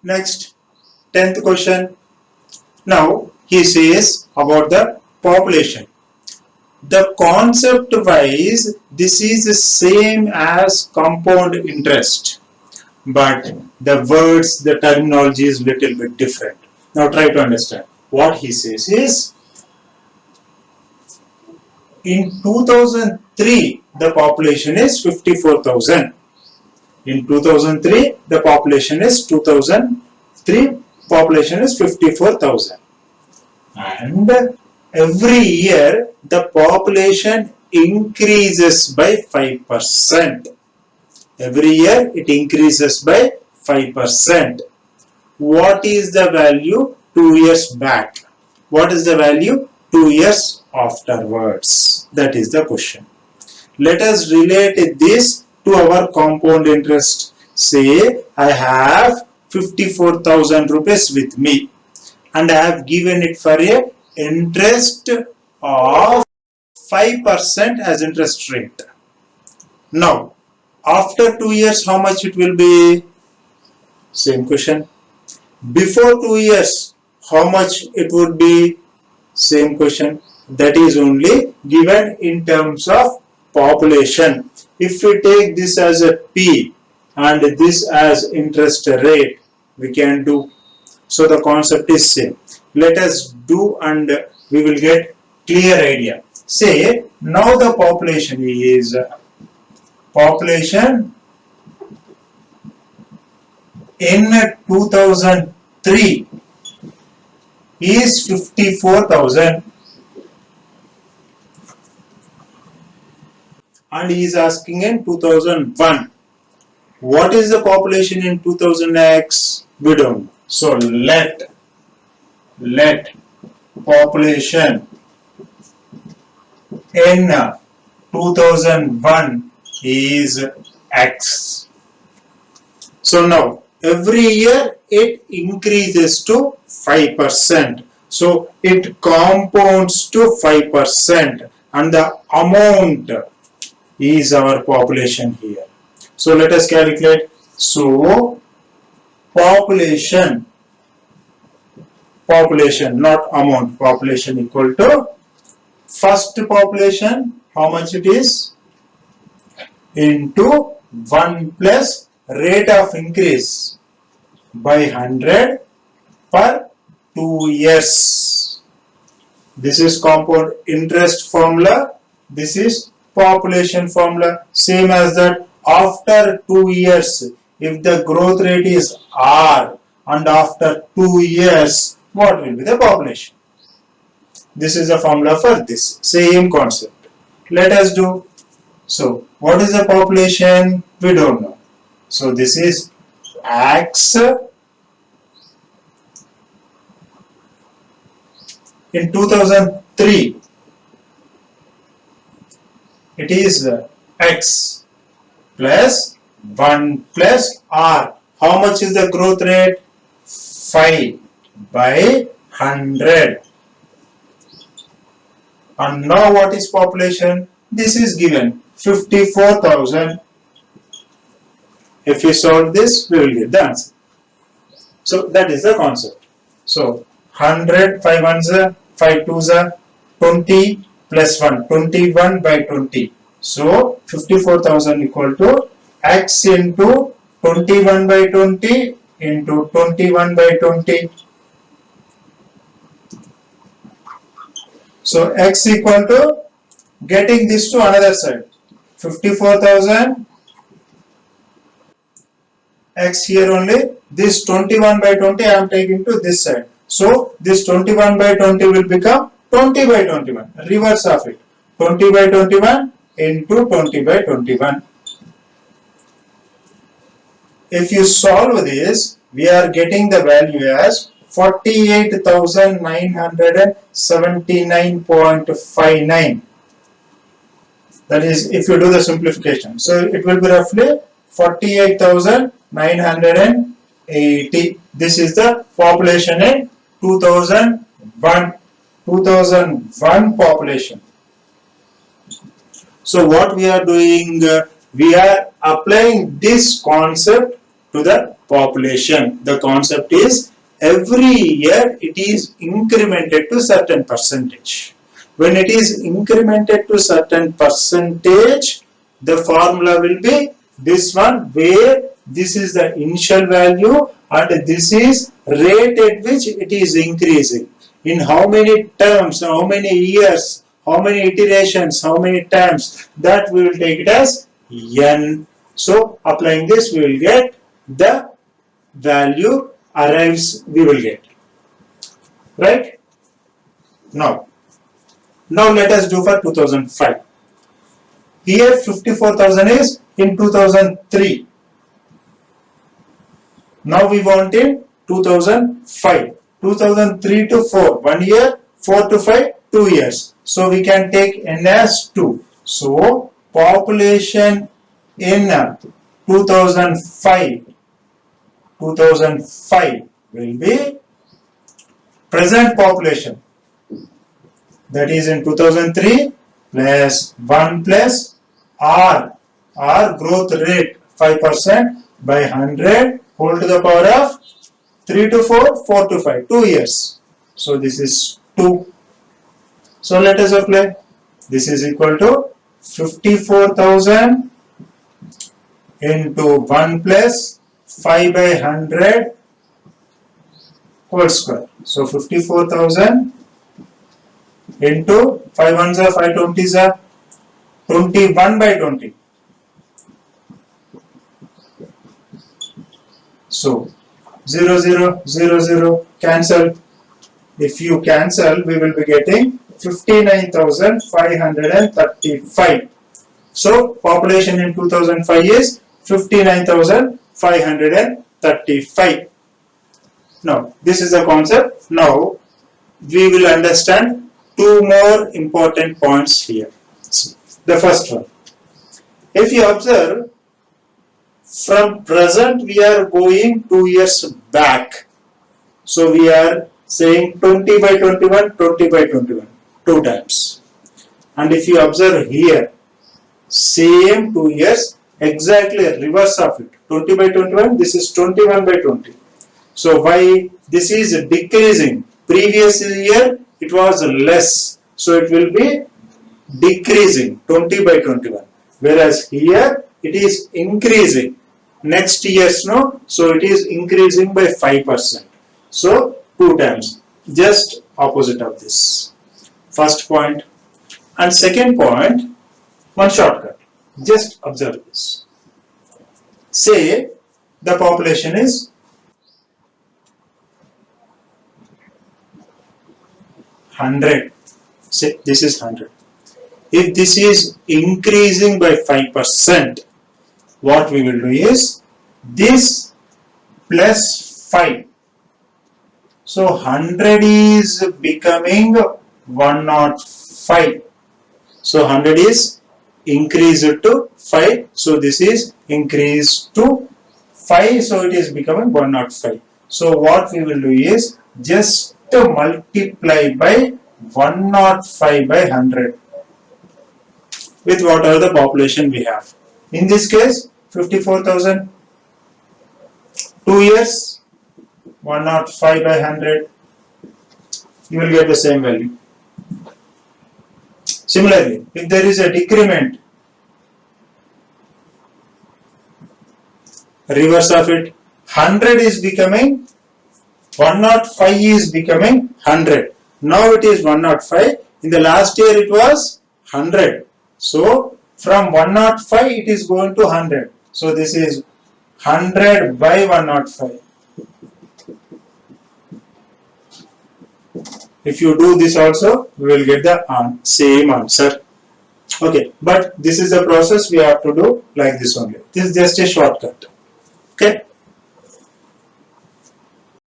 Next, 10th question. Now he says about the population. The concept wise, this is the same as compound interest, but the words, the terminology is little bit different. Now try to understand. What he says is, in 2003, the population is 54,000. In 2003, the population is 54,000. And every year, the population increases by 5%. Every year, it increases by 5%. What is the value 2 years back? What is the value 2 years afterwards? That is the question. Let us relate this to our compound interest. Say I have 54,000 rupees with me and I have given it for a interest of 5% as interest rate. Now, after 2 years, how much it will be? Same question. Before 2 years, how much it would be? Same question. That is only given in terms of population. If we take this as a P and this as interest rate, we can do. So the concept is same. Let us do and we will get clear idea. Say now the population is in 2003 is 54,000 and he is asking in 2001. What is the population in 2000X? We don't know. So let population in 2001 is X. So now every year it increases to 5%. So it compounds to 5% and the amount is our population here. So let us calculate. So population, not amount, population equal to first population, how much it is? Into 1 plus rate of increase by 100 per 2 years. This is compound interest formula. This is population formula. Same as that, after 2 years, if the growth rate is R and after 2 years, what will be the population? This is the formula for this. Same concept. Let us do. So, what is the population? We don't know. So, this is X in 2003. It is X plus 1 plus R. How much is the growth rate? 5 by 100. And now what is population? This is given 54,000. If we solve this, we will get the answer. So that is the concept. So 100, 5 ones, 5 twos, 20 plus 1, 21 by 20. So 54,000 equal to X into 21 by 20 into 21 by 20. So X equal to, getting this to another side, 54,000 X here only, this 21 by 20 I am taking to this side. So this 21 by 20 will become 20 by 21, reverse of it, 20 by 21 into 20 by 21. If you solve this, we are getting the value as 48,979.59. That is, if you do the simplification. So it will be roughly 48,980. This is the population in 2001 population. So what we are doing, we are applying this concept to the population. The concept is every year it is incremented to certain percentage. When it is incremented to certain percentage, the formula will be this one, where this is the initial value and this is rate at which it is increasing. In how many terms, how many years, how many iterations, how many times, that we will take it as n. So applying this, we will get the value arrives, we will get. Right? Now let us do for 2005. Here 54,000 is in 2003. Now we want in 2005. 2003 to 4, 1 year, 4 to 5, 2 years. So we can take n as 2. So population in 2005 will be present population, that is in 2003 plus 1 plus R growth rate 5% by 100 whole to the power of 3 to 4, 4 to 5, 2 years. So this is 2. So let us apply. This is equal to 54,000 into 1 plus 5 by 100 whole square. So 54,000 into 5 ones are 5 20s are 21 by 20. So 0 0 0 0 cancel. If you cancel, we will be getting 59,535. So population in 2005 is 59,535. Now this is the concept. Now we will understand two more important points here. The first one, if you observe, from present we are going 2 years back. So we are saying 20 by 21, 20 by 21, 2 times. And if you observe here, same 2 years, exactly reverse of it. 20 by 21, this is 21 by 20. So why this is decreasing? Previous year it was less. So it will be decreasing 20 by 21. Whereas here it is increasing. Next year's no, so it is increasing by 5%. So 2 times, just opposite of this. First point. And second point, one shortcut. Just observe this. Say the population is 100. Say this is 100. If this is increasing by 5%, what we will do is this plus 5. So 100 is becoming 105. So 100 is increased to 5. So this is increased to 5. So it is becoming 105. So what we will do is just multiply by 105 by 100 with whatever the population we have. In this case, 54,000. 2 years, 105 by 100. You will get the same value. Similarly, if there is a decrement, reverse of it, 100 is becoming 105 is becoming 100. Now it is 105. In the last year it was 100. So from 105 it is going to 100. So this is 100 by 105. If you do this also, we will get the same answer. Okay, but this is the process we have to do like this only. This is just a shortcut. Okay.